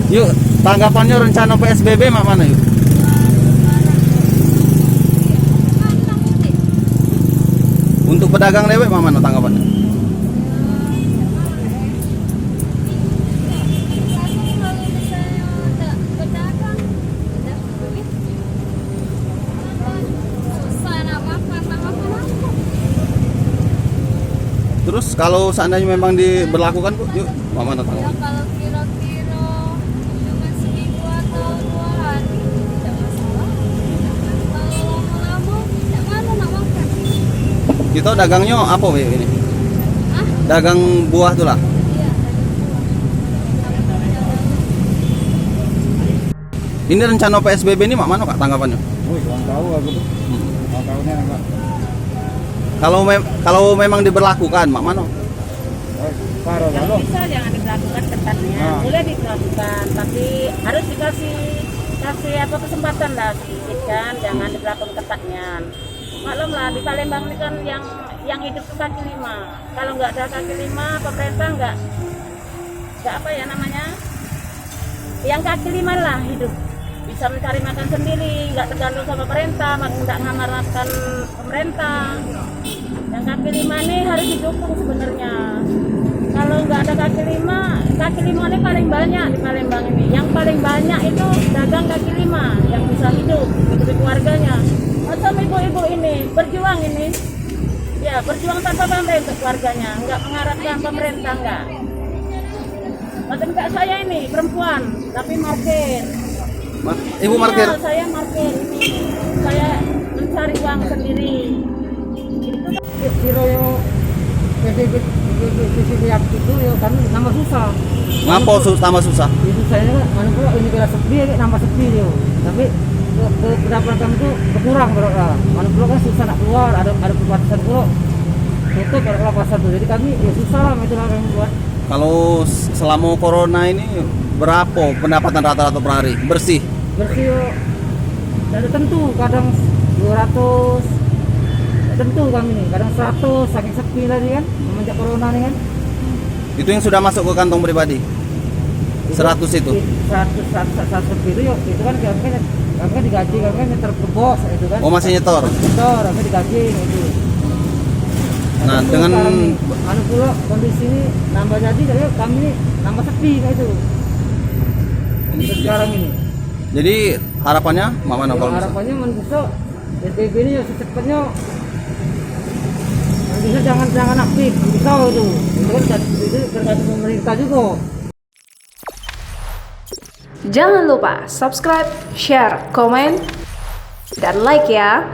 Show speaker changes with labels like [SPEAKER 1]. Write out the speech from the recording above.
[SPEAKER 1] Yuk, tanggapannya rencana PSBB mak mana yuk? Untuk pedagang dewek mak mana tanggapannya? Terus kalau seandainya memang diberlakukan Bu, yuk mak mana tanggapannya?
[SPEAKER 2] Kalau kira-kira cuma seminggu atau 2 hari tidak masalah. Kalau lama-lama tidak mana nak makan.
[SPEAKER 1] Kita dagangnya apa Bu ini?
[SPEAKER 2] Ah,
[SPEAKER 1] Dagang buah tuh lah.
[SPEAKER 2] iya.
[SPEAKER 1] Ini rencana PSBB ini mak mana Kak tanggapannya?
[SPEAKER 3] Wih, kurang tahu aku tuh. Kurang tahunya enggak.
[SPEAKER 1] Kalau memang diberlakukan mak mana?
[SPEAKER 3] Parah
[SPEAKER 4] Kalau
[SPEAKER 3] kalau.
[SPEAKER 4] bisa jangan diberlakukan ketatnya,
[SPEAKER 3] Nah.
[SPEAKER 4] boleh diberlakukan, tapi harus dikasih apa kesempatan lah sedikit kan, jangan diberlakukan ketatnya. Maklum lah di Palembang ini kan yang hidup tuh kaki lima. Kalau nggak ada kaki lima, pemerintah nggak apa ya namanya, yang kaki lima lah hidup bisa mencari makan sendiri, nggak tergantung sama pemerintah, nggak ngamarkan pemerintah. Yang kaki lima ini harus didukung sebenarnya. Kalau nggak ada kaki lima ini paling banyak di Palembang ini. Yang paling banyak itu dagang kaki lima yang bisa hidup keluarganya. Macam ibu-ibu ini berjuang ini, ya berjuang tanpa pamrih untuk keluarganya, nggak mengharapkan pemerintah nggak. Macam kayak saya ini perempuan, tapi market.
[SPEAKER 1] Ibu markir.
[SPEAKER 4] Iya, saya market ini, saya mencari uang sendiri.
[SPEAKER 3] Kira yo PSBB itu yo kan nambah susah.
[SPEAKER 1] Ngapa tambah susah?
[SPEAKER 3] Itu saya kan mana pula ini kira sepi ya nambah sepi yo. Tapi pendapatan itu berkurang berapa? Mana pula kan susah nak keluar, ada perbatasan pula. Tutup kalau pasar tuh. Jadi kami ya susah lah itu lah kami buat.
[SPEAKER 1] Kalau selama corona ini berapa pendapatan rata-rata per hari bersih?
[SPEAKER 3] Bersih yo. Tidak tentu, kadang 200 tentu kami nih, kadang 100 saking sepi tadi kan semenjak corona nih kan.
[SPEAKER 1] Itu yang sudah masuk ke kantong pribadi. 100 itu.
[SPEAKER 3] 100 sepi itu yuk, itu kan kami kan digaji, kami kan nyetor ke bos itu kan.
[SPEAKER 1] Oh masih nyetor.
[SPEAKER 3] Nyetor, kami digaji itu.
[SPEAKER 1] Nah,
[SPEAKER 3] Tentu
[SPEAKER 1] dengan
[SPEAKER 3] sekarang nih, anu pula kondisi ini nambah jadi kami nih nambah sepi kayak itu. Untuk sekarang ini.
[SPEAKER 1] Jadi harapannya mak mana
[SPEAKER 3] Ya,
[SPEAKER 1] kalau bisa?
[SPEAKER 3] harapannya menurut PSBB ini ya secepatnya bisa jangan aktif bisa itu kan itu tergantung pemerintah juga.
[SPEAKER 5] Jangan lupa subscribe, share, komen, dan like ya.